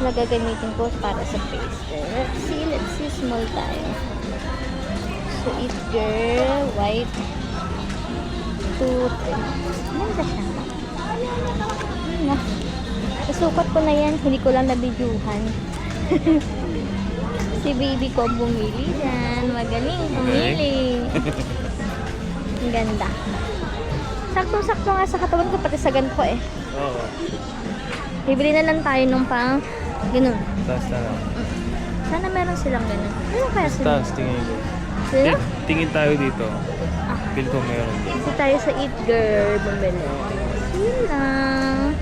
na gagamitin ko para sa face. Let's see, small tayo. So, It Girl, white, 2, 3. Ganda siya. Nasukat ko na yan, hindi ko lang nabidyuhan. Si baby ko bumili dyan. Magaling, pumili. Ang ganda. Saktong-sakto nga sa katawan ko, pati sa gan ko eh. Oo. Bibili na lang tayo nung pang ganun. Taas na lang. Sana meron silang ganun. Ano kaya sila? Taas, tingin ko. Sila? Tingin tayo dito. Feel ko meron din. Kasi tayo sa It Girl bumili. Yun lang.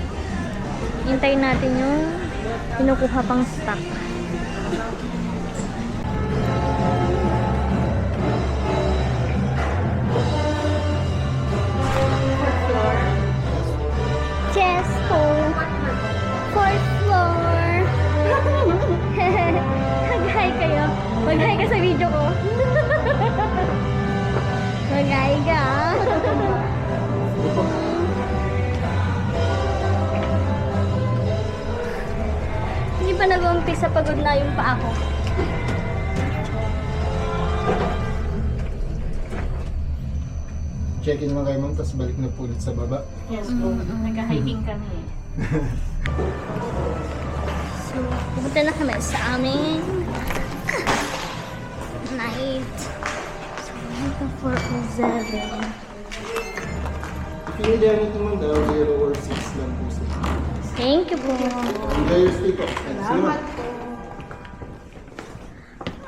Hintayin natin yung kinukuha pang stock. Chesto. Fourth floor. Mag-hi kayo. Mag-hi ka sa video ko. Mag-hi ka. Hindi pa nag-umpisa, pagod na yung paa ko. Check-in mo kayo ma'am, tapos balik na po ulit sa baba. Yes po. Nag-hiking kami eh. So, pupunta na kami sa aming night. So, ito 407. If you need anything ma'am, dial 0 or 6 lang po sa. Thank you po. Enjoy your stay po. Salamat po.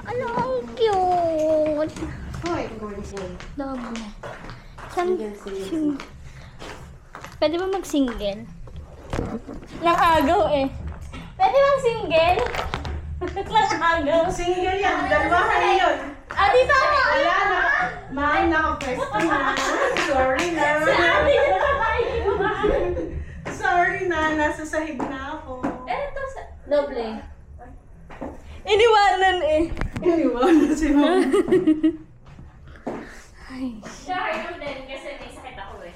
Ano, ang cute. Hoy, gorgeous. Double. Pwede ba mag-single? Nakagaw eh. Pwede bang single? Nakagaw. Single yan. Dalawahan yun. Ah, dito ako. Wala na. May naka-pwesto na. Sorry na. Sorry na. Nasa sahig na ako. Eto sa... Doble. Iniwanan eh. Iniwan na si Mom. Siya, ayun din kasi may sakit ako eh.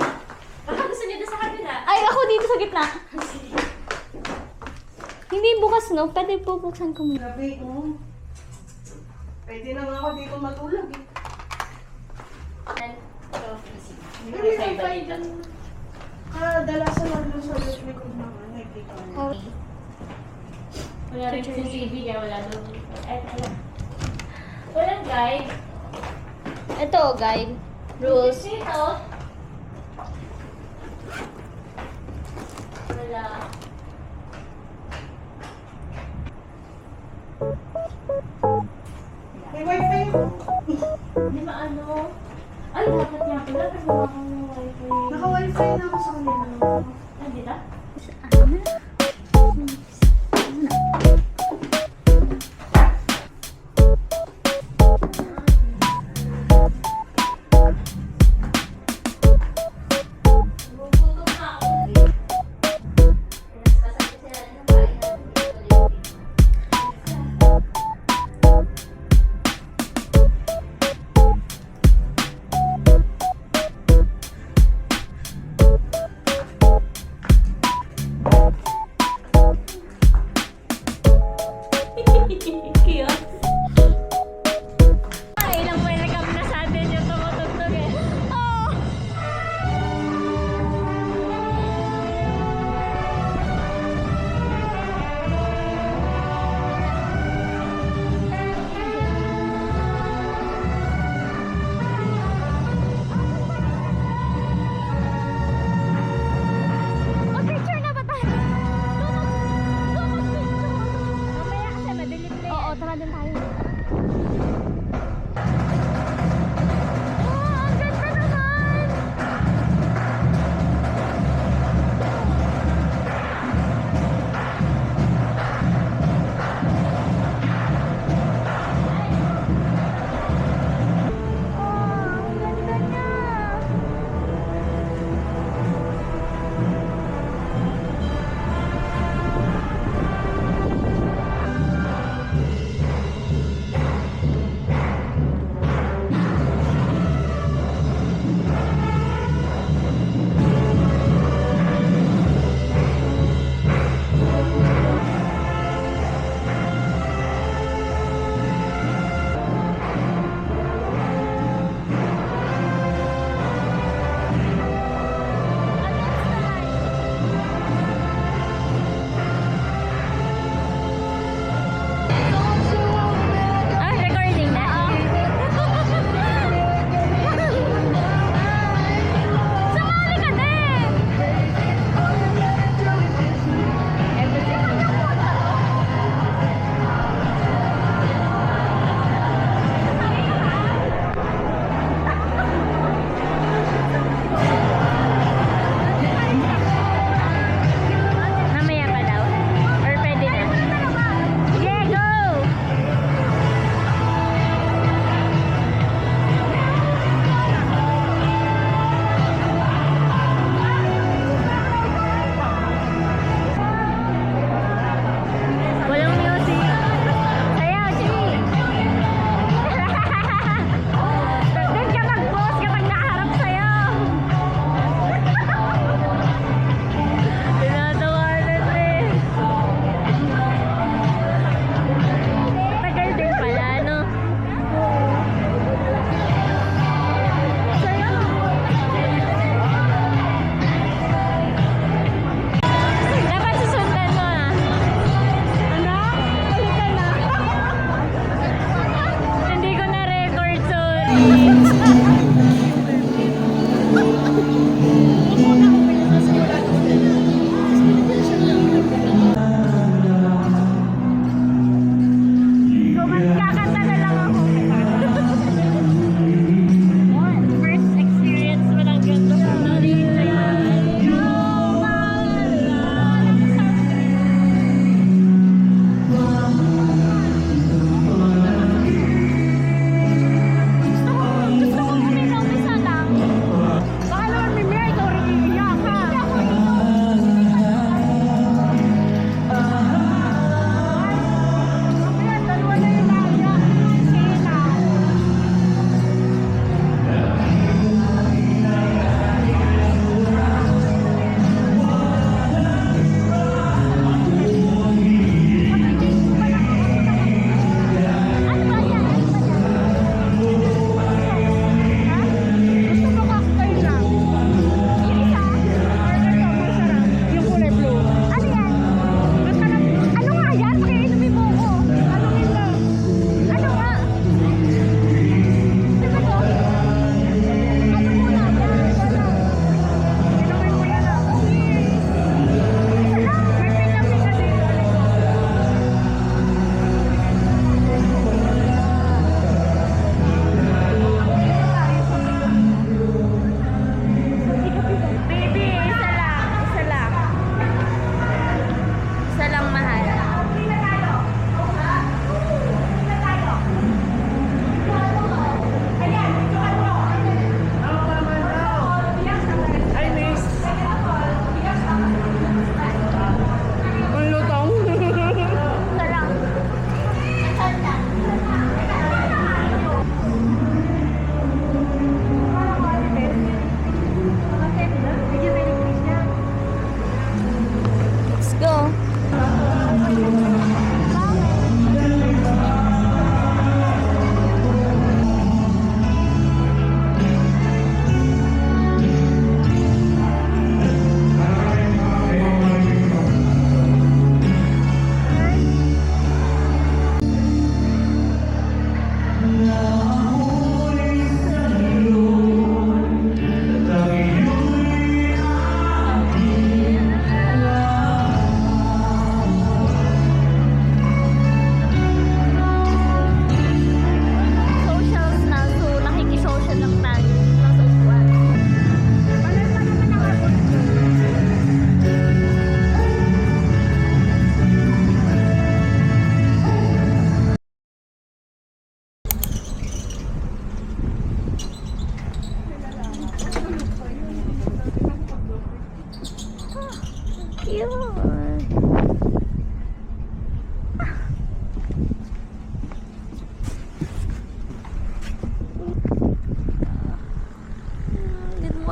Baka gusto niyo doon sa kabila. Ay, ako dito sa gitna. Hindi bukas, no? Pwede bubuksan ko muna. Grabe, oh. Pwede na nga ako dito matulog eh. Hindi ko sa iba dito. Kadalasan lang doon sa likod ng nakikita ko. Okay. Wala rin CCTV kaya wala doon. Walang guide. Ito, guide. Rules. Dito. Wala. May wifi ako. Hindi maano. Ay, dapat nga pala kasi wala akong wifi. Naka-wifi na ako sa kanila. Nandito?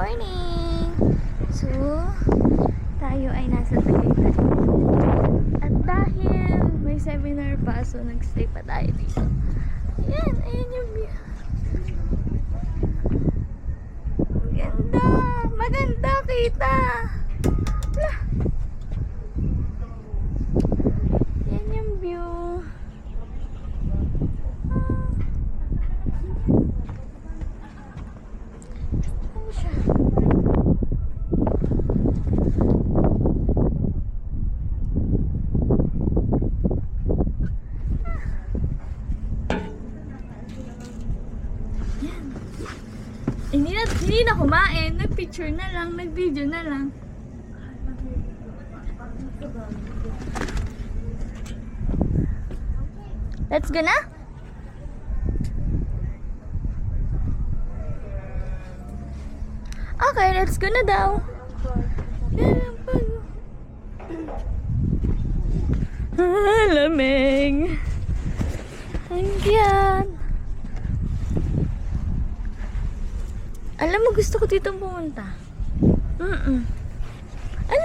morning! So, tayo ay nasa Tagaytay. At dahil may seminar pa, so nagstay pa tayo dito. Ayan, ayan yung view. Ganda! Maganda kita! Wala! Yan yung view. Ano siya? Hindi na kumain. Nag-picture na lang. Nag-video na lang. Let's go na? Okay, let's go na daw. Lamig. Ang cute. Alam mo, gusto ko dito pumunta. Ang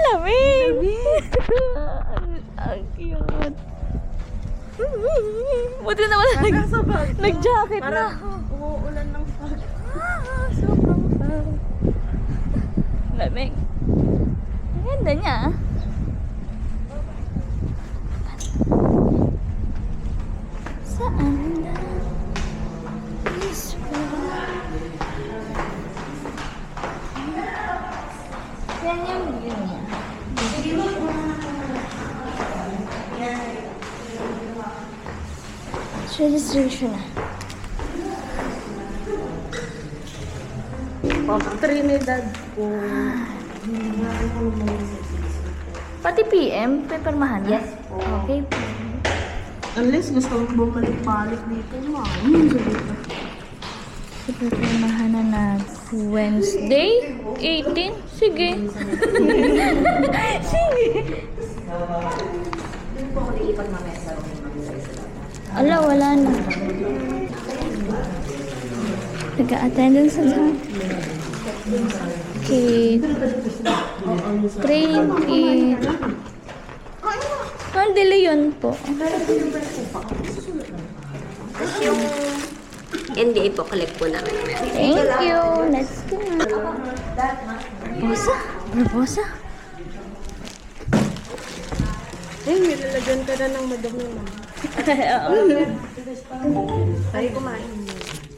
lamig! Ang cute. Buti naman nag-jacket na ako. Umuulan ng fog. Sobrang fog. Lamig. Ang ganda niya. Saan na? This yan yung view niya. Registration na. Trinidad po. Pati PM, pipirmahan na? Yes po. Okay po. Unless gusto mong bumalik-balik dito, ma'am. Pipirmahan na na Wednesday, 18. Sige. Sige. Ala, wala na. Nag-attendance sa kit. Training kit. Ang delay yun po. Tapos yung NDA po, collect po namin. Thank you. Let's go na. Barbosa? Barbosa? Ay, nilalagyan ka na ng madami, ma'am. Tayo kumain.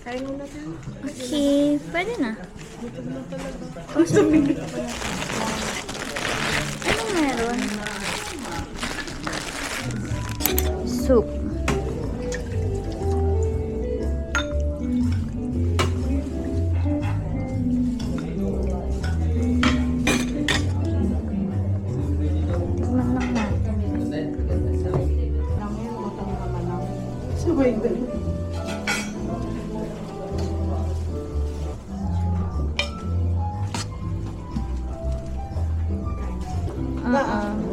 Kain mo na tayo. Okay. Pwede na. Oh, sige. Anong meron? Soup. Tikman lang natin. Sabay din.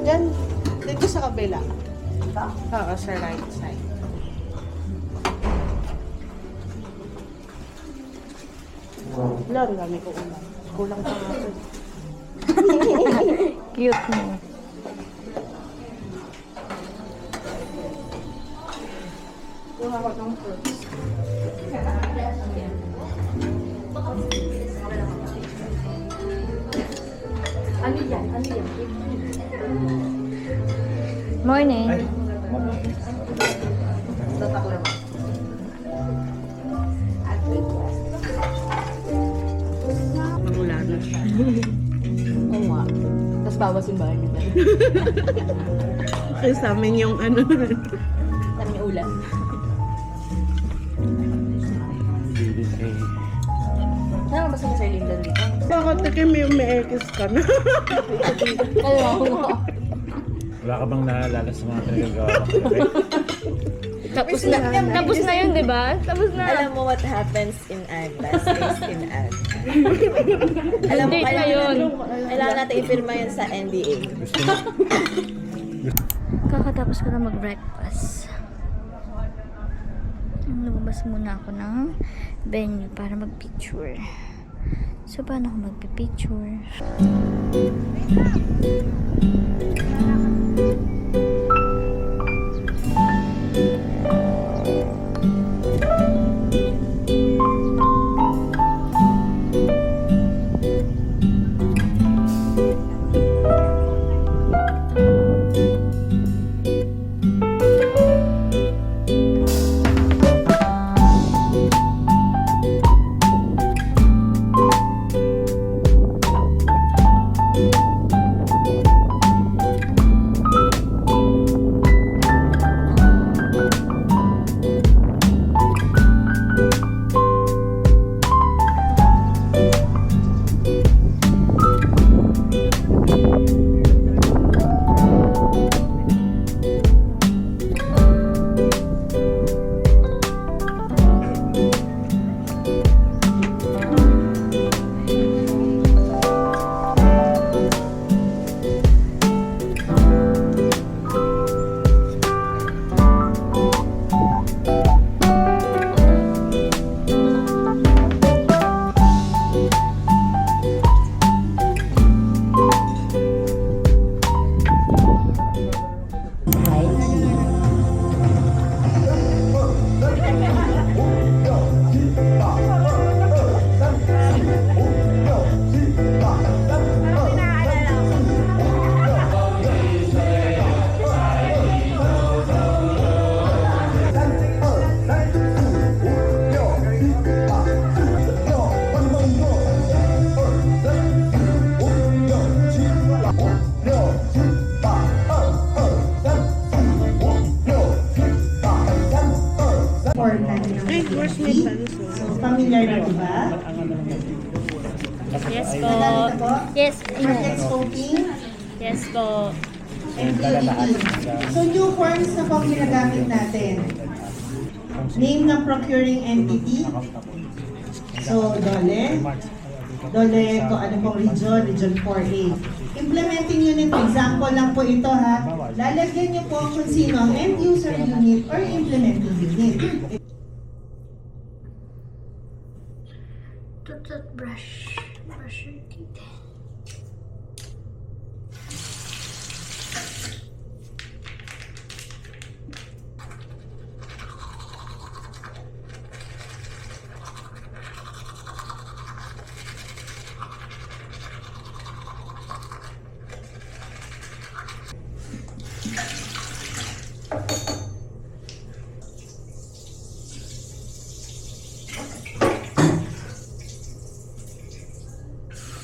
Diyan, dito sa kabila. Oo, sa right side. Wala, ang dami ko ulam. Kulang pa nga ito. Cute mo. Kuha ko ng fruits. Morning. Wala na. Oo nga. Tapos bawas yung bahay nila. Kasi sa amin yung ano. Kami ulan. Saan ba sa Sir Lindan dito? Bakit takim yung may ekis ka na? Wala ka bang naalala sa mga pinagagawa ko? Tapos na yun, di ba? Tapos na. Alam mo what happens in ag, last days in ag. Alam mo, Update na yun. kailangan natin ipirma yun sa NDA. Gusto mo? Kakatapos ko na mag-breakfast. Lumabas muna ako ng venue para mag-picture. So, paano ako magpipicture? So, familiar na po ba? Yes po. Nagamit na po? Yes, Market scoping yes po. and PDE. So, new forms na po ang ginagamit natin. Name ng procuring entity. So, DOLE. DOLE, kung ano pong region, region 4A. Implementing unit, example lang po ito ha. Lalagyan niyo po kung sino ang end user unit or implementing unit. Toothbrush. Brush your teeth.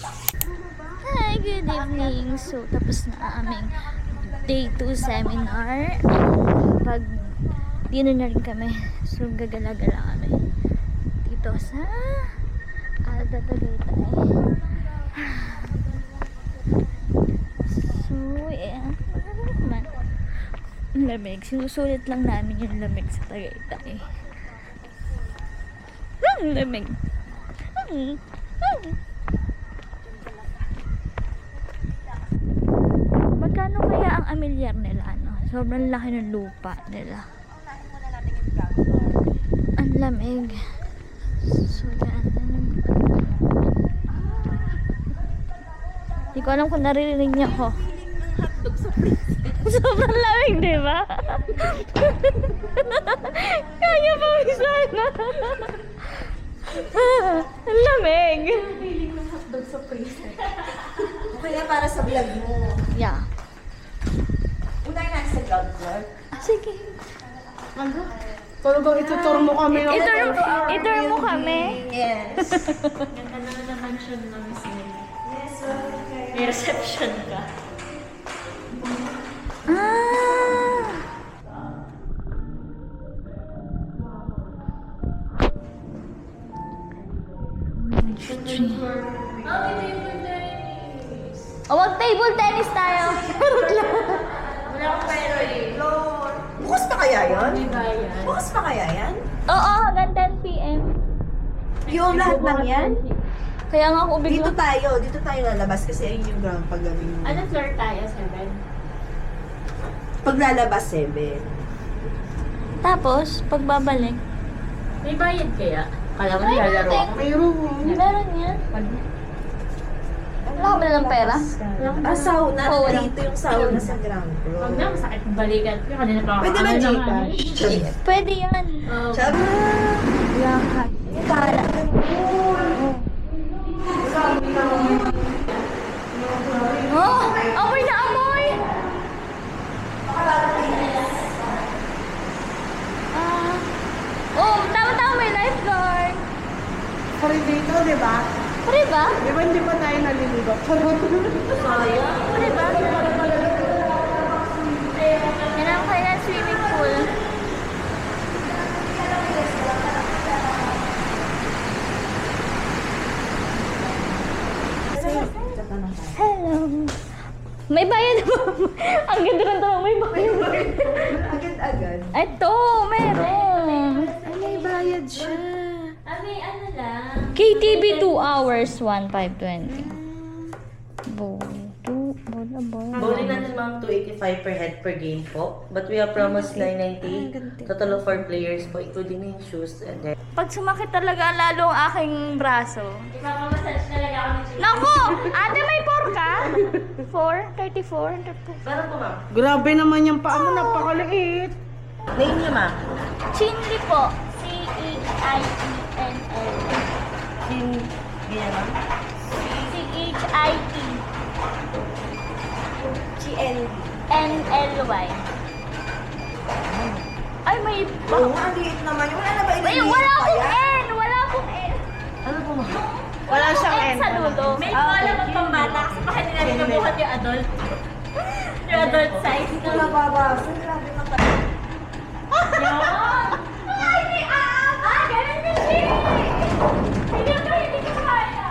Hi, good evening. So, tapos na aming day 2 seminar. Pag dinner na rin kami. So, gagala-gala kami dito sa Alta Tagaytay. So, yeah. Ang lamig. Sinusulit lang namin yung lamig sa Tagaytay. Ang lamig. Magkano kaya ang amilyar nila? Ano? Sobrang laki ng lupa nila. Ang lamig. So, yan. Hindi ko alam kung naririnig niya ako. Sobrang lamig, di ba? Kaya pa sana. Ang lamig. Kaya para sa vlog mo. Yeah. Unahin natin sa vlog vlog. Sige. Talagang itutur mo kami ng Itur mo kami. Yes. Ganda na naman siya ng Miss. May reception ka. Ah! O, mag-table tennis tayo. Wala akong pera eh. Bukas pa kaya yan? May bayan. Bukas pa kaya yan? Oo, hanggang 10 p.m. Yung lahat ng yan? Kaya nga ako Dito bigla. dito tayo lalabas kasi ayun yung ground pag gabi mo. Anong floor tayo? 7? Pag lalabas, 7. Tapos, pagbabalik. May bayad kaya? Kala mo nilalaro ako. Meron yan. Wala ka ba nalang pera? Sauna. Oo, wala. Dito yung sauna sa ground floor. Huwag na, masakit ang balikan. Yung kanina pa ako. Pwede ba, Gcash? Pwede yan. Sabi. Lahat. Para. Oh! Amoy na amoy! Oh, tama-tama may lifeguard. Pari dito, di ba? Pare ba? Di ba hindi pa tayo naliligo? Charot. Pare ba? Yan ang kaya swimming pool. Hello. May bayad ba? Ang ganda ng tanong, may bayad. Agad-agad. Ito, meron. Ay, may bayad siya. May ano lang. KTV 2 hours, 1,520. Bowling natin ma'am 285 per head per game po. But we have promised 990. Total of 4 players po, including yung shoes and then... Pag sumakit talaga lalo ang aking braso. Ipapamassage talaga ako ni Jay. Naku! Ate, may 4 ka? 4? 34? Meron po ma'am. Grabe naman yung paa mo, napakaliit. Name niyo ma'am. Chinli po. C-H-I-E-N-L. Ganyan ma'am. C-H-I-E. GND. N-L-Y. Ay, may... Oo, ang liit naman. Wala na ba Ay, wala akong N! Wala akong N! Ano po ma'am? Wala siyang N sa dulo. May wala pang pambata kasi baka nila rin nabuhat yung adult. Yung adult size. Ito nababasa. Grabe naman tayo. Ay, di ganun din siya! Hindi ko kaya.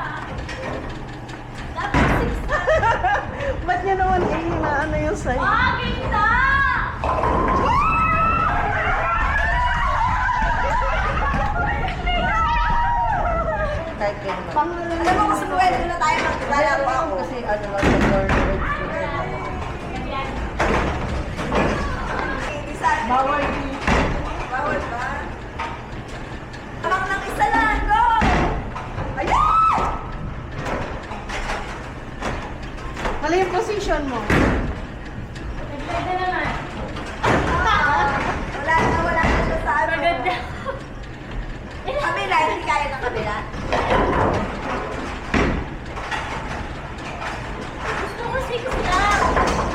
Dapat 6. Ba't niya naman ano yung size? Ganda! Kahit ganyan ma'am. Alam mo, kasi pwede na tayo maglalaro ako. Kasi ano lang, sa floor. Bawal. Bawal ba? Parang nang isa lang, go! Ayan! Ano yung position mo? Pwede naman. Wala na siya sa ano. Maganda. Kabila, hindi kaya ng kabila. Gusto ko 6 lang.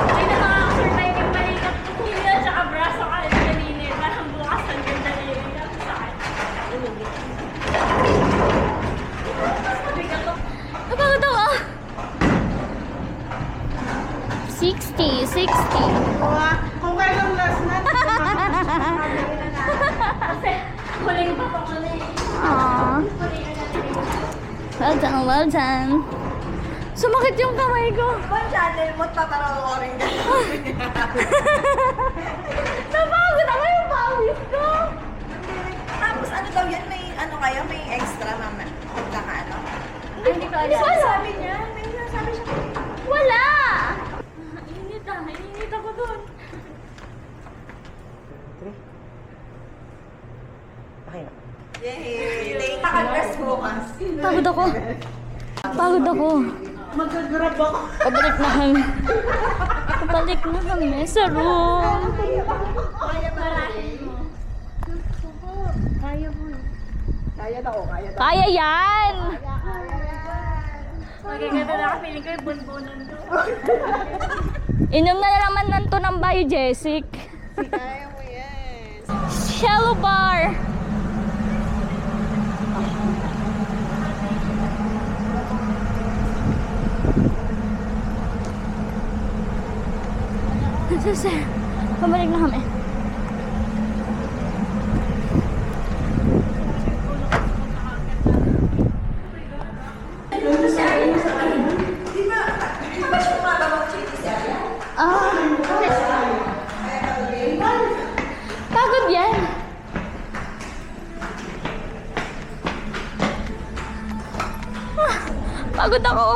Hindi na makakasurvive yung balikat ko. Hindi at saka braso ka rin kanina. Parang bukas ang ganda na yun. Ang sakit. Mabigat ako. Napagod ako. 60. Kung kailang last na, Kasi huling pa ko na eh. Aww. Well done. Sumakit yung kamay ko. Ibang channel mo, paparoorin ka. Napagod ako yung pawis ko. Tapos ano daw yan, may ano kayo, may extra mama. Pagkaka ano? Hindi ko alam. Wala. Sabi niya, may sinasabi siya. Wala. Init ako doon. Okay na. Yay! Naka-dress bukas. Pagod ako. mag-grab ako. Pabalik na kami sa room. Kaya yan! Magaganda na kasi feeling ko yung bunbunan to. Inom na naman nanto ng Biogesic. Kaya mo yan. Shallow bar. Pabalik na kami. Pagod yan. Pagod ako.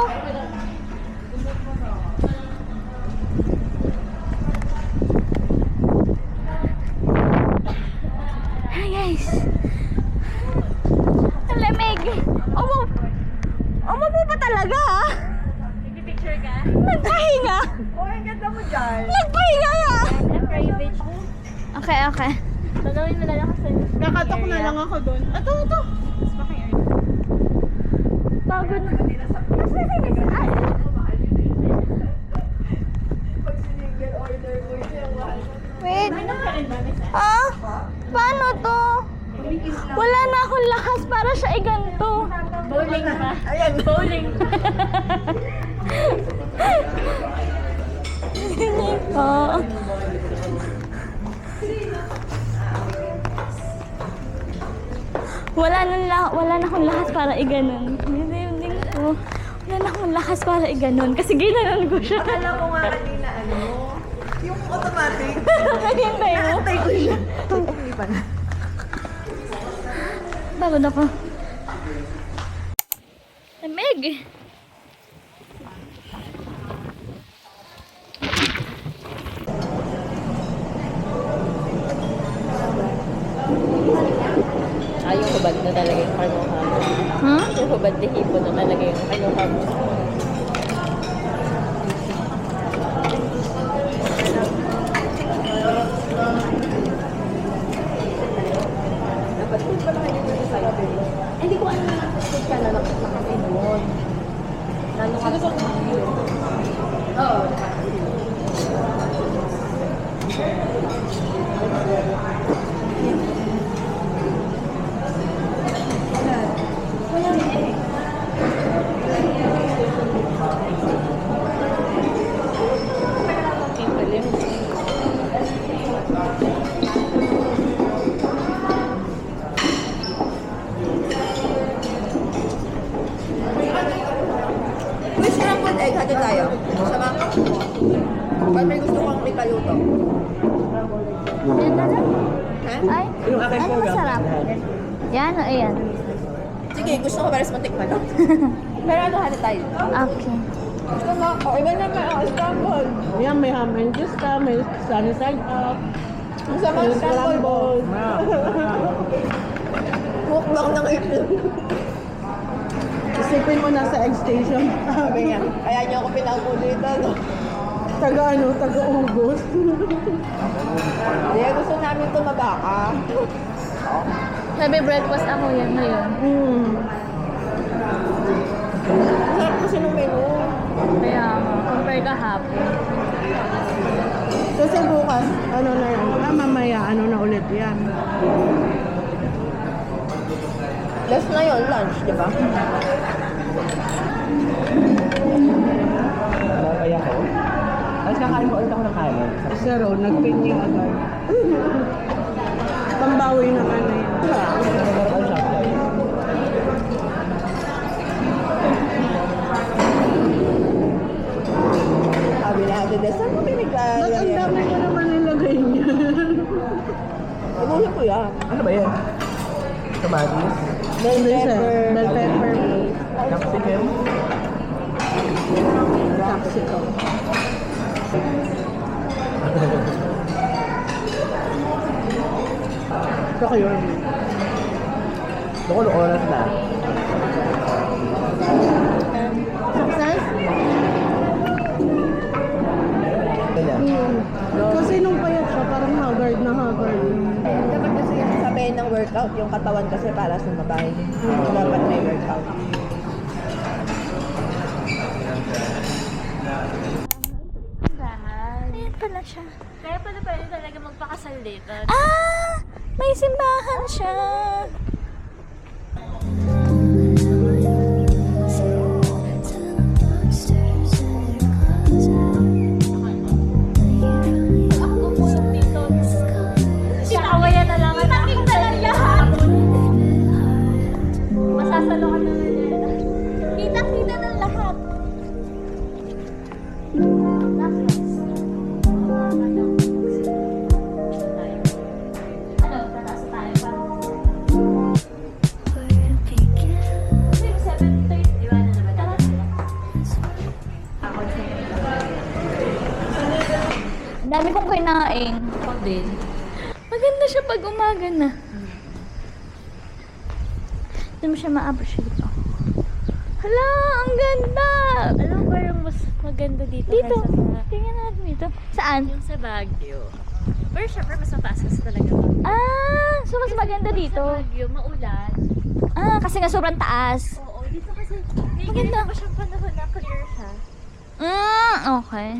Hi guys. talaga ah. Nagpipicture ka? Nagpahinga. Oh, ang ganda mo dyan. Nagpahinga nga. Private. Okay, okay. Gagawin mo na lang kasi. Kakatok na lang ako doon. Ito. Pagod na. Wait. Ah? Paano to? Wala na akong lakas para siya iganto. Bowling pa. Ayan, bowling. Oo. Wala na akong lakas para iganon. Hindi ko. Wala na akong lakas para iganon. Kasi ginanon ko siya. Alam mo nga kanina yung automatic. Hintay mo. Antay ko siya. Hindi pa na. Pagod ako. Lamig. Ay, yung hubad na talaga yung kanuha mo. Huh? Yung hubad na hipon na talaga yung kanuha mo. Hindi ko alam na nasa ka na nakasakay doon. Lalo ka sa Oo. May scrambled egg, hati tayo. Sama? Pag may gusto kong ipaluto. Yan na lang. Ha? Ay, ano masarap? Yan o ayan. Sige, gusto ko pares matikman. Pero ano, hati tayo. Okay. Gusto mo? O, iba naman. O, scrambled. Yan, may ham and juice ka, may sunny side up, Ang sama may scrambled. Mukbang ng itlog. Isipin mo nasa egg station. Sabi niya. Kaya niyo ako pinaupo dito, no? Taga-ubos. Kaya gusto namin tumaba ka. Sabi breakfast ako yan ngayon. Ang sarap kasi ng menu. Kaya compare kahapon. Kasi bukas, ano na yan? Mamaya, ano na ulit yan? Last na yun, lunch, di ba? Kaya ko? Tapos kakain ko ulit ako ng kanin. Zero, nagpinyo agad. Pambawi naman na yan. Meron ang shop tayo. Sabi na ate Des, saan mo Ba't ang pinaglalagay? dami ko naman nilagay niya? Ibuhin ko yan. Ano ba yan? Kamatis? Bell pepper. Bell pepper. Capsicum? Capsicum. Ito kayo. Bukod oras na. Success? Kanya. Kasi nung payat siya, parang haggard na haggard. Dapat kasi yung sabihin ng workout, yung katawan kasi para sumabay. Dapat may workout. Ayan pala siya. Kaya pala pwede talaga magpakasal dito. Ah! May simbahan siya. Sinawayan na lang. Nakita lang lahat. Masasalo ka na lang yan. Kita-kita ng lahat. Ano, tataas tayo pa. Ang dami kong kinain. Ako din. Maganda siya pag umaga na. Hindi mo siya ma-appreciate. Oh. Hala, Ang ganda! Alam mo parang mas maganda dito. Dito. kaysa sa... Tingnan natin dito. Saan? Yung sa Baguio. Pero syempre mas mataas kasi talaga. Ah, so mas maganda dito. Sa Baguio, maulan. Ah, kasi nga sobrang taas. Oo, dito kasi may Maganda. ganito pa siyang panahon na clear siya. Okay.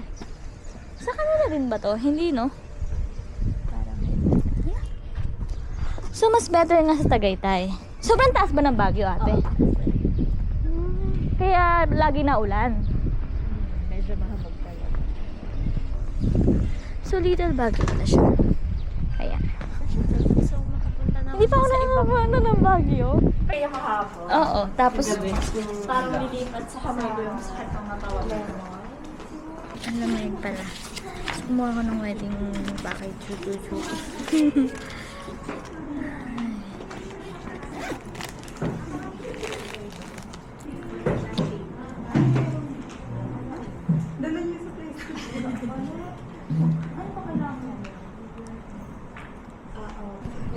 Sa kanila rin ba to? Hindi, no? Parang Yeah. So, mas better nga sa Tagaytay. Sobrang taas ba ng Baguio, ate? Kaya lagi na ulan. medyo mahamog talaga. So, little Baguio pala siya. Ayan. So makapunta na Hindi pa ako nakakapunta ng Baguio. Kaya kahapon. Oo, tapos... Parang lilipat sa kamay ko yung sakit ng natawan. Ang lamig pala. Kumuha ko ng wedding package. Chuchu.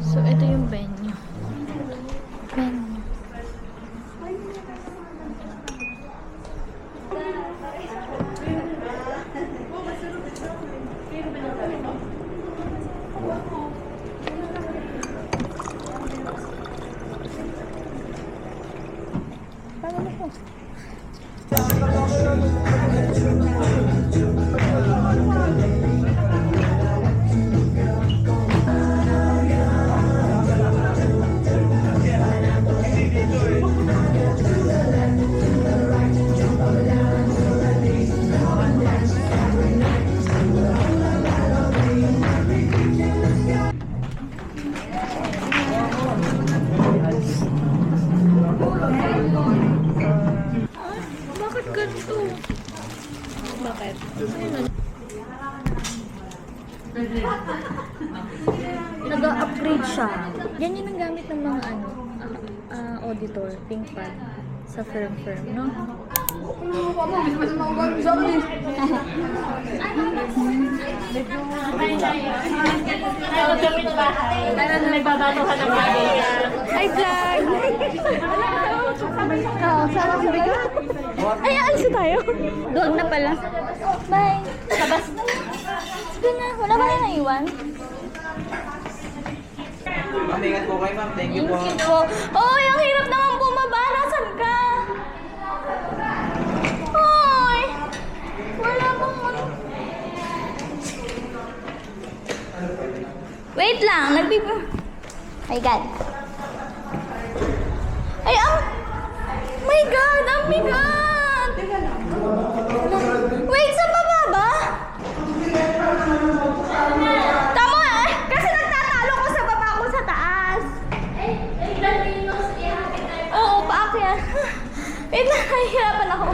So, ito yung venue. Venue. Bakit ganito? Bakit? Nag-upgrade siya. Yan yung ang gamit ng mga auditor, ThinkPad sa firm, no? Nagbabato ka ng bagay. Hi, vlog! Sama si Bika? Ay, alis na tayo. Doon na pala. Bye! Labas. Sige na, wala ba na naiwan? Ma'am, ingat po kayo, ma'am. Thank you po. Thank you po. Oy, ang hirap naman bumaba. Nasaan ka? Hoy! Wala bang ano? Wait lang, My God. Ay, My God, ang bigat! Wait, sa baba ba? Tama eh! Kasi nagtatalo ko sa baba ko sa taas. Oo, paakyat. Wait lang, nahihirapan ako.